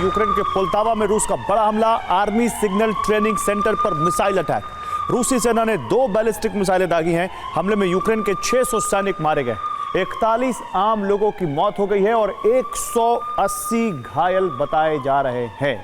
Ukraine के Poltava में रूस का बड़ा हमला, आर्मी सिग्नल ट्रेनिंग सेंटर पर मिसाइल अटैक। रूसी सेना ने 2 बैलिस्टिक मिसाइलें दागी हैं। हमले में यूक्रेन के 600 सैनिक मारे गए, 41 आम लोगों की मौत हो गई है और 180 घायल बताए जा रहे हैं।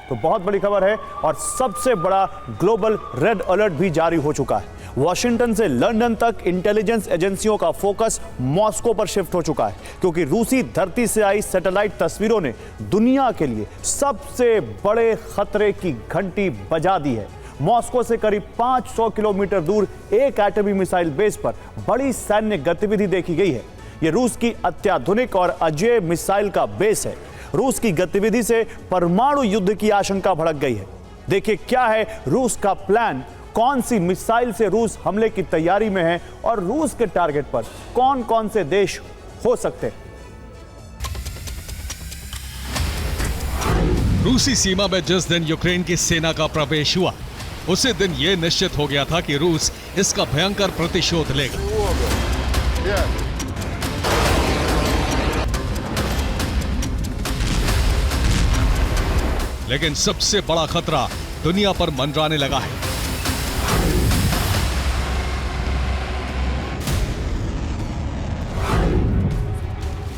तो बहुत बड़ी खबर है और सबसे बड़ा ग्लोबल रेड अलर्ट भी जारी हो चुका है। वॉशिंगटन से लंदन तक इंटेलिजेंस एजेंसियों का फोकस मॉस्को पर शिफ्ट हो चुका है, क्योंकि रूसी धरती से आई सैटेलाइट तस्वीरों ने दुनिया के लिए सबसे बड़े खतरे की घंटी बजा दी है। मॉस्को से करीब 500 किलोमीटर दूर एक एटमी मिसाइल बेस पर बड़ी सैन्य गतिविधि देखी गई है। यह रूस की अत्याधुनिक और अजेय मिसाइल का बेस है। रूस की गतिविधि से परमाणु युद्ध की आशंका भड़क गई है। देखिए क्या है रूस का प्लान, कौन सी मिसाइल से रूस हमले की तैयारी में है और रूस के टारगेट पर कौन कौन से देश हो सकते हैं। रूसी सीमा में जिस दिन यूक्रेन की सेना का प्रवेश हुआ, उसी दिन यह निश्चित हो गया था कि रूस इसका भयंकर प्रतिशोध लेगा। लेकिन सबसे बड़ा खतरा दुनिया पर मंडराने लगा है।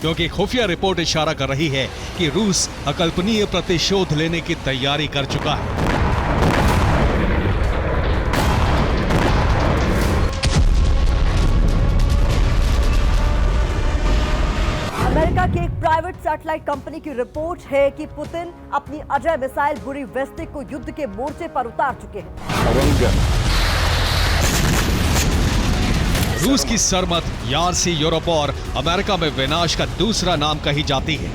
क्योंकि खुफिया रिपोर्ट इशारा कर रही है कि रूस अकल्पनीय प्रतिशोध लेने की तैयारी कर चुका है। अमेरिका की एक प्राइवेट सैटेलाइट कंपनी की रिपोर्ट है कि पुतिन अपनी अजय मिसाइल बुरीवेस्टिक को युद्ध के मोर्चे पर उतार चुके हैं। रूस की सरमत यारसी यूरोप और अमेरिका में विनाश का दूसरा नाम कही जाती है।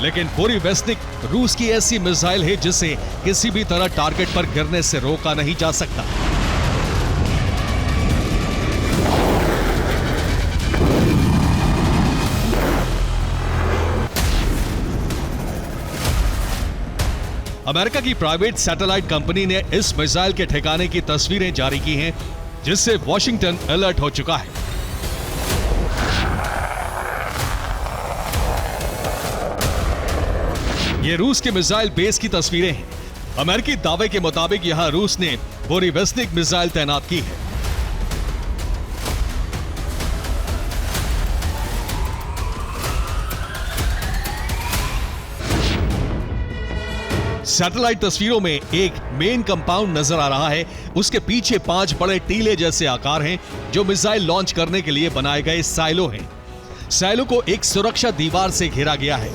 लेकिन बुरीवेस्टिक रूस की ऐसी मिसाइल है जिसे किसी भी तरह टारगेट पर गिरने से रोका नहीं जा सकता। अमेरिका की प्राइवेट सैटेलाइट कंपनी ने इस मिसाइल के ठिकाने की तस्वीरें जारी की हैं, जिससे वॉशिंगटन अलर्ट हो चुका है। ये रूस के मिसाइल बेस की तस्वीरें हैं। अमेरिकी दावे के मुताबिक यहां रूस ने बुरीवेस्टिक मिसाइल तैनात की है। सैटेलाइट तस्वीरों में एक मेन कंपाउंड नजर आ रहा है। उसके पीछे 5 बड़े टीले जैसे आकार हैं, जो मिसाइल लॉन्च करने के लिए बनाए गए साइलो हैं। साइलो को एक सुरक्षा दीवार से घेरा गया है।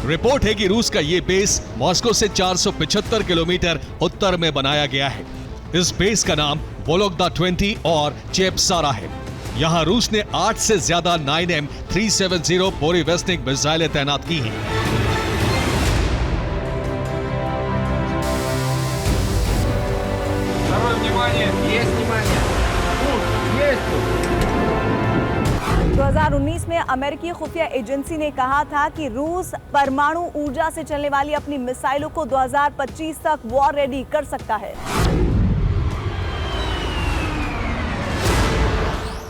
रिपोर्ट है कि रूस का यह बेस मॉस्को से 475 किलोमीटर उत्तर में बनाया गया है। इस बेस का नाम वोलोगदा 20 और चेपसारा है। यहां रूस ने 8 से ज्यादा 9M370 बुरीवेस्टिक मिसाइलें तैनात की हैं। तो 2019 में अमेरिकी खुफिया एजेंसी ने कहा था कि रूस परमाणु ऊर्जा से चलने वाली अपनी मिसाइलों को 2025 तक वॉर रेडी कर सकता है।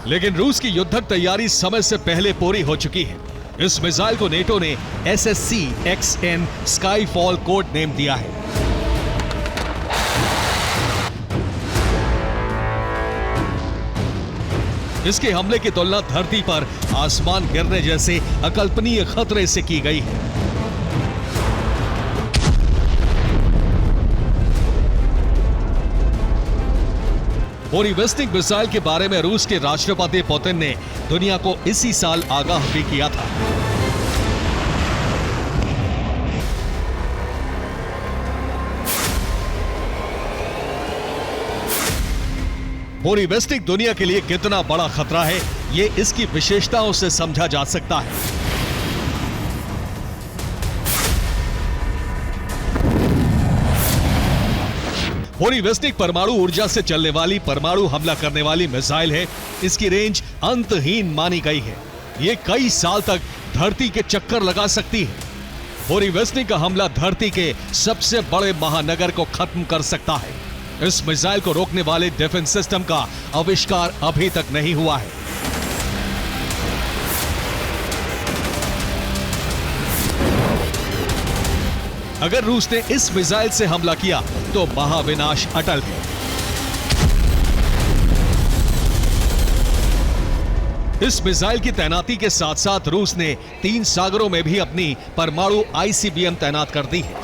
लेकिन रूस की युद्धक तैयारी समय से पहले पूरी हो चुकी है। इस मिसाइल को नेटो ने SSC-XN स्काईफॉल कोड नेम दिया है। इसके हमले की तुलना धरती पर आसमान गिरने जैसे अकल्पनीय खतरे से की गई है। बुरीवेस्टिक मिसाइल के बारे में रूस के राष्ट्रपति पुतिन ने दुनिया को इसी साल आगाह भी किया था। बुरीवेस्टिक दुनिया के लिए कितना बड़ा खतरा है, ये इसकी विशेषताओं से समझा जा सकता है। बुरीवेस्टिक परमाणु ऊर्जा से चलने वाली परमाणु हमला करने वाली मिसाइल है। इसकी रेंज अंतहीन मानी गई है। ये कई साल तक धरती के चक्कर लगा सकती है। बुरीवेस्टिक का हमला धरती के सबसे बड़े महानगर को खत्म कर सकता है। इस मिसाइल को रोकने वाले डिफेंस सिस्टम का आविष्कार अभी तक नहीं हुआ है। अगर रूस ने इस मिसाइल से हमला किया तो महाविनाश अटल है। इस मिसाइल की तैनाती के साथ साथ रूस ने 3 सागरों में भी अपनी परमाणु आईसीबीएम तैनात कर दी है।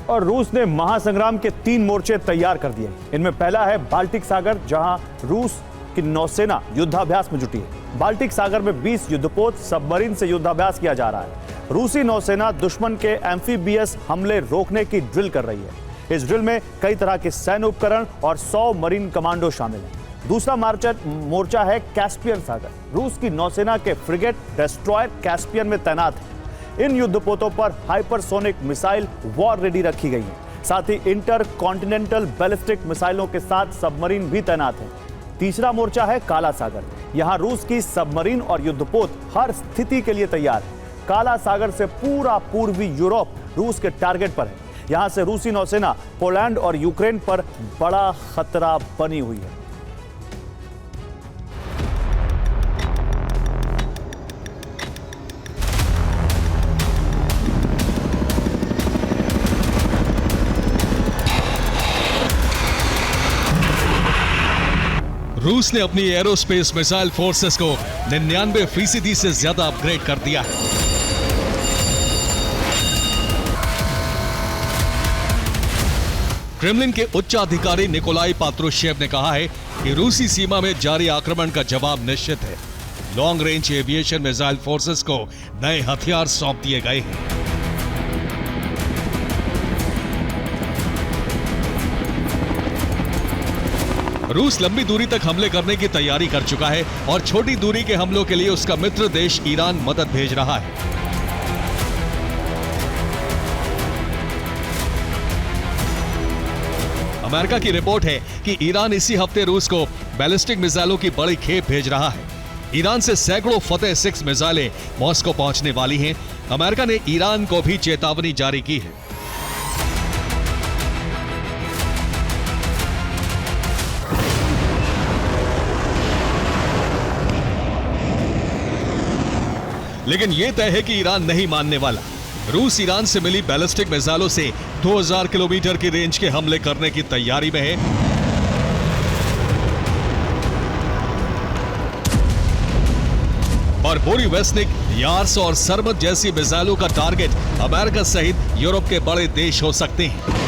और रूस ने महासंग्राम के 3 मोर्चे तैयार कर दिए। इनमें पहला है बाल्टिक सागर, जहां रूस की नौसेना युद्धाभ्यास में जुटी है। बाल्टिक सागर में 20 युद्धपोत सबमरीन से युद्धाभ्यास किया जा रहा है। रूसी नौसेना दुश्मन के एम्फीबियस हमले रोकने की ड्रिल कर रही है। इस ड्रिल में कई तरह के सैन्य उपकरण और 100 मरीन कमांडो शामिल हैं। दूसरा मोर्चा है कैस्पियन सागर। रूस की नौसेना के फ्रिगेट डेस्ट्रॉयर कैस्पियन में तैनात है। इन युद्धपोतों पर हाइपरसोनिक मिसाइल वॉर रेडी रखी गई है। साथ ही इंटर कॉन्टिनेंटल बैलिस्टिक मिसाइलों के साथ सबमरीन भी तैनात है। तीसरा मोर्चा है काला सागर। यहां रूस की सबमरीन और युद्धपोत हर स्थिति के लिए तैयार है। काला सागर से पूरा पूर्वी यूरोप रूस के टारगेट पर है। यहां से रूसी नौसेना पोलैंड और यूक्रेन पर बड़ा खतरा बनी हुई है। रूस ने अपनी एरोस्पेस मिसाइल फोर्सेस को 99% से ज्यादा अपग्रेड कर दिया है। क्रेमलिन के उच्च अधिकारी निकोलाई पात्रुशेव ने कहा है कि रूसी सीमा में जारी आक्रमण का जवाब निश्चित है। Long range aviation missile forces को नए हथियार सौंप दिए गए हैं। रूस लंबी दूरी तक हमले करने की तैयारी कर चुका है और छोटी दूरी के हमलों के लिए उसका मित्र देश ईरान मदद भेज रहा है। अमेरिका की रिपोर्ट है कि ईरान इसी हफ्ते रूस को बैलिस्टिक मिसाइलों की बड़ी खेप भेज रहा है। ईरान से सैकड़ों फतेह 6 मिसाइलें मॉस्को पहुंचने वाली हैं। अमेरिका ने ईरान को भी चेतावनी जारी की है। लेकिन यह तय है कि ईरान नहीं मानने वाला। रूस ईरान से मिली बैलिस्टिक मिसाइलों से 2000 किलोमीटर की रेंज के हमले करने की तैयारी में है। और बोरीवेस्निक, यार्स और सरमत जैसी मिसाइलों का टारगेट अमेरिका सहित यूरोप के बड़े देश हो सकते हैं।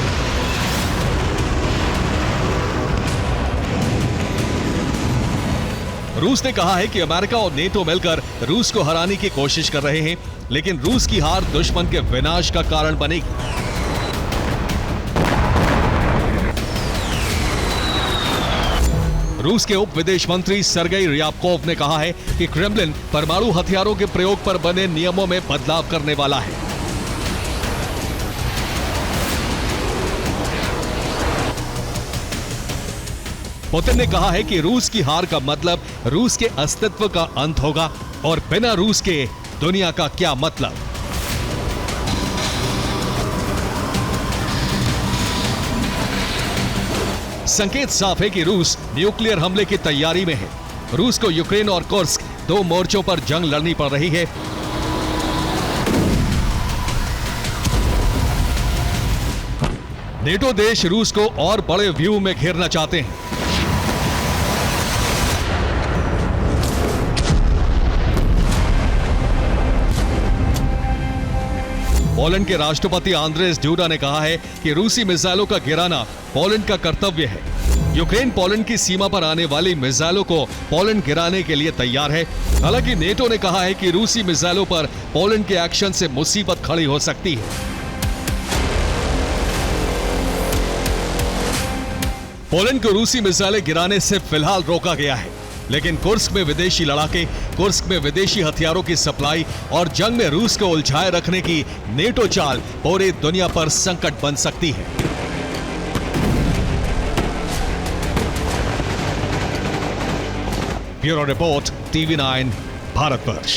रूस ने कहा है कि अमेरिका और नेटो मिलकर रूस को हराने की कोशिश कर रहे हैं, लेकिन रूस की हार दुश्मन के विनाश का कारण बनेगी। रूस के उप विदेश मंत्री सर्गेई रियाबकोव ने कहा है कि क्रेमलिन परमाणु हथियारों के प्रयोग पर बने नियमों में बदलाव करने वाला है। पुतिन ने कहा है कि रूस की हार का मतलब रूस के अस्तित्व का अंत होगा और बिना रूस के दुनिया का क्या मतलब। संकेत साफ है कि रूस न्यूक्लियर हमले की तैयारी में है। रूस को यूक्रेन और कुर्स्क 2 मोर्चों पर जंग लड़नी पड़ रही है। नेटो देश रूस को और बड़े व्यू में घेरना चाहते हैं। पोलैंड के राष्ट्रपति आंद्रेस ड्यूडा ने कहा है कि रूसी मिसाइलों का गिराना पोलैंड का कर्तव्य है। यूक्रेन पोलैंड की सीमा पर आने वाली मिसाइलों को पोलैंड गिराने के लिए तैयार है। हालांकि नेटो ने कहा है कि रूसी मिसाइलों पर पोलैंड के एक्शन से मुसीबत खड़ी हो सकती है। पोलैंड को रूसी मिसाइलें गिराने से फिलहाल रोका गया है, लेकिन कुर्स्क में विदेशी लड़ाके, कुर्स्क में विदेशी हथियारों की सप्लाई और जंग में रूस को उलझाए रखने की नेटो चाल पूरी दुनिया पर संकट बन सकती है। Bureau report, TV9 Bharatvarsh.